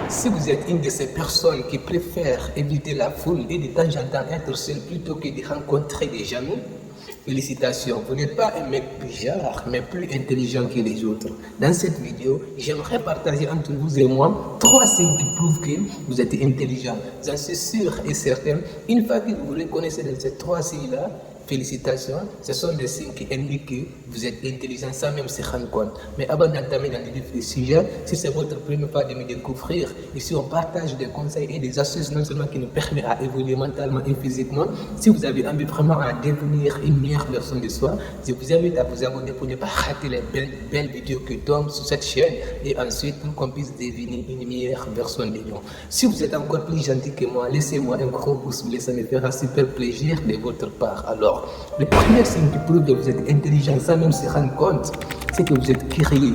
Si vous êtes une de ces personnes qui préfèrent éviter la foule et de temps en temps être seul plutôt que de rencontrer des amis, félicitations, vous n'êtes pas un mec bizarre, mais plus intelligent que les autres. Dans cette vidéo, j'aimerais partager entre vous et moi 3 signes qui prouvent que vous êtes intelligent. J'en suis sûr et certain, une fois que vous reconnaissez dans ces 3 signes-là, félicitations, ce sont des signes qui indiquent que vous êtes intelligent sans même se rendre compte. Mais avant d'entamer dans le vif du sujet, si c'est votre première fois de me découvrir, ici on partage des conseils et des astuces non seulement qui nous permettent à évoluer mentalement et physiquement. Si vous avez envie vraiment à devenir une meilleure version de soi, je vous invite à vous abonner pour ne pas rater les belles vidéos que tombent sur cette chaîne et ensuite pour qu'on puisse devenir une meilleure version de nous. Si vous êtes encore plus gentil que moi, laissez-moi un gros pouce bleu, ça me fera super plaisir de votre part. Alors, le premier signe qui prouve que vous êtes intelligent sans même se rendre compte, c'est que vous êtes curieux.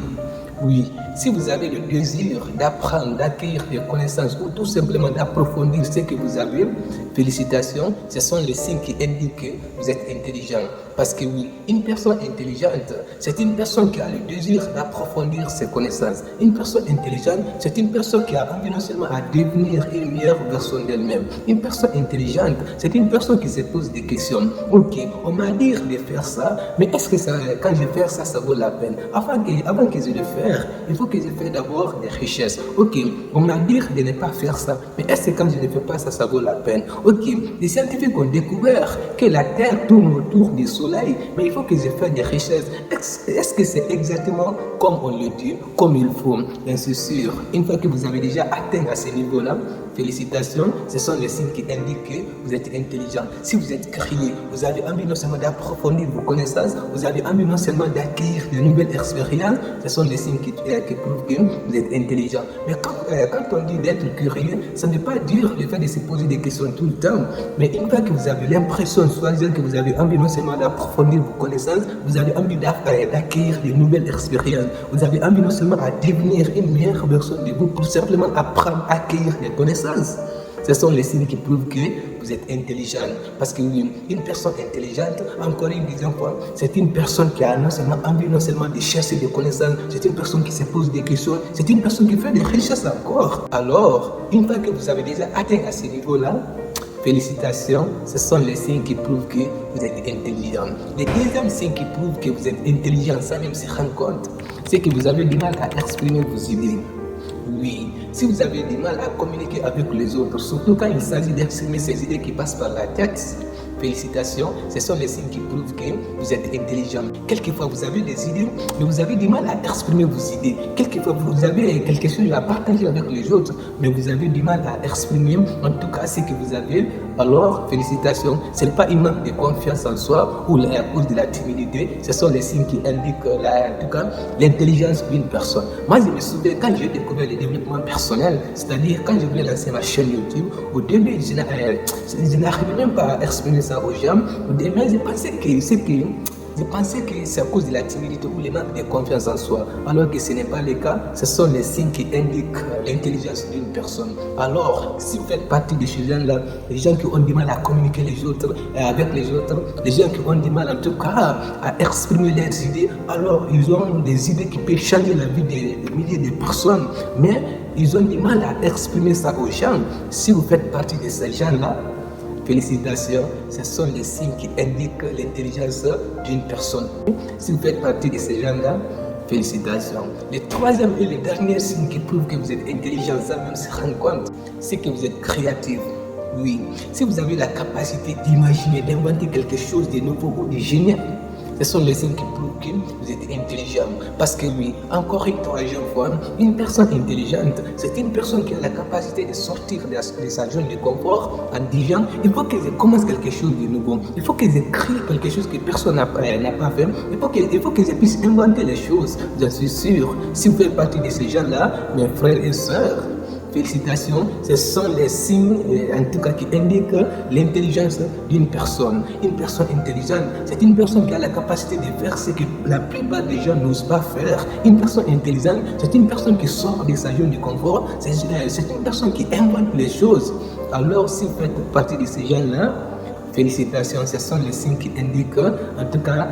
Oui, si vous avez le désir d'apprendre, d'acquérir des connaissances ou tout simplement d'approfondir ce que vous avez, félicitations, ce sont les signes qui indiquent que vous êtes intelligent. Parce que oui, une personne intelligente, c'est une personne qui a le désir d'approfondir ses connaissances. Une personne intelligente, c'est une personne qui a envie non seulement à devenir une meilleure version d'elle-même. Une personne intelligente, c'est une personne qui se pose des questions. Ok, on m'a dit de faire ça, mais est-ce que ça, quand je fais ça, ça vaut la peine? Avant que je le fasse, il faut que je fasse d'abord des richesses. Ok, on m'a dit de ne pas faire ça, mais est-ce que quand je ne fais pas ça, ça vaut la peine? Ok, les scientifiques ont découvert que la Terre tourne autour du Soleil, mais il faut que je fasse des richesses. Est-ce que c'est exactement comme on le dit, comme il faut? Bien sûr, une fois que vous avez déjà atteint à ce niveau-là, félicitations, ce sont les signes qui indiquent que vous êtes intelligent. Si vous êtes curieux, vous avez envie non seulement d'approfondir vos connaissances, vous avez envie non seulement d'acquérir de nouvelles expériences, ce sont les signes qui prouvent que vous êtes intelligent. Mais quand on dit d'être curieux, ça ne veut pas dire le fait de se poser des questions tout le temps. Mais une fois que vous avez l'impression, soit que vous avez envie non seulement d'approfondir vos connaissances, vous avez envie d'acquérir de nouvelles expériences, vous avez envie non seulement à devenir une meilleure personne de vous pour simplement apprendre à acquérir des connaissances. Ce sont les signes qui prouvent que vous êtes intelligent. Parce que une personne intelligente, encore une deuxième fois, c'est une personne qui a non seulement envie non seulement de chercher des connaissances, c'est une personne qui se pose des questions, c'est une personne qui fait des richesses encore. Alors, une fois que vous avez déjà atteint à ce niveau-là, félicitations, ce sont les signes qui prouvent que vous êtes intelligent. Le deuxième signe qui prouve que vous êtes intelligent sans même se rendre compte, c'est que vous avez du mal à exprimer vos idées. Oui, si vous avez du mal à communiquer avec les autres, surtout quand il s'agit d'exprimer ces idées qui passent par la tête, félicitations, ce sont les signes qui prouvent que vous êtes intelligent. Quelquefois, vous avez des idées, mais vous avez du mal à exprimer vos idées. Quelquefois, vous avez quelque chose à partager avec les autres, mais vous avez du mal à exprimer, en tout cas, ce que vous avez. Alors, félicitations, ce n'est pas une manque de confiance en soi ou à cause de la timidité, ce sont les signes qui indiquent, en tout cas, l'intelligence d'une personne. Moi, je me souviens, quand j'ai découvert le développement personnel, c'est-à-dire quand je voulais lancer ma chaîne YouTube, au début, je n'arrivais même pas à exprimer ça aux gens. Au début, je pensais que c'est à cause de la timidité ou le manque de confiance en soi, alors que ce n'est pas le cas. Ce sont les signes qui indiquent l'intelligence d'une personne. Alors, si vous faites partie de ces gens-là, les gens qui ont du mal à communiquer avec les autres, les gens qui ont du mal en tout cas à exprimer leurs idées, alors ils ont des idées qui peuvent changer la vie des milliers de personnes, mais ils ont du mal à exprimer ça aux gens. Si vous faites partie de ces gens-là, félicitations, ce sont les signes qui indiquent l'intelligence d'une personne. Si vous faites partie de ces gens-là, félicitations. Le troisième et le dernier signe qui prouve que vous êtes intelligent sans même se rendre compte, c'est que vous êtes créatif. Oui, si vous avez la capacité d'imaginer, d'inventer quelque chose de nouveau ou de génial, ce sont les signes qui prouvent que vous êtes intelligent. Parce que oui, encore une troisième fois, une personne intelligente, c'est une personne qui a la capacité de sortir de sa zone de confort en disant, il faut que je commence quelque chose de nouveau. Il faut que je crée quelque chose que personne n'a pas fait. Il faut que je puisse inventer les choses. Je suis sûr, si vous faites partie de ces gens-là, mes frères et sœurs, félicitations, ce sont les signes, en tout cas, qui indiquent l'intelligence d'une personne. Une personne intelligente, c'est une personne qui a la capacité de faire ce que la plupart des gens n'osent pas faire. Une personne intelligente, c'est une personne qui sort de sa zone de confort, c'est une personne qui invente les choses. Alors, si vous faites partie de ces gens-là, Félicitations, ce sont les signes qui indiquent en tout cas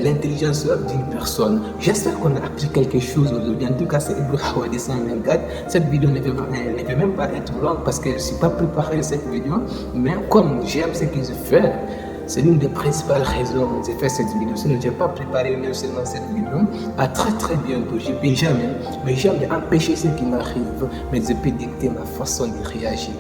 l'intelligence d'une personne. J'espère qu'on a appris quelque chose aujourd'hui. En tout cas, c'est Ibou Hawadi 124. Cette vidéo ne peut même pas être longue parce que je ne suis pas préparé à cette vidéo. Mais comme j'aime ce que je fais, c'est l'une des principales raisons que j'ai fait cette vidéo. Sinon, je n'ai pas préparé même seulement cette vidéo. À très bientôt. Je ne peux jamais empêcher ce qui m'arrive, mais je peux dicter ma façon de réagir.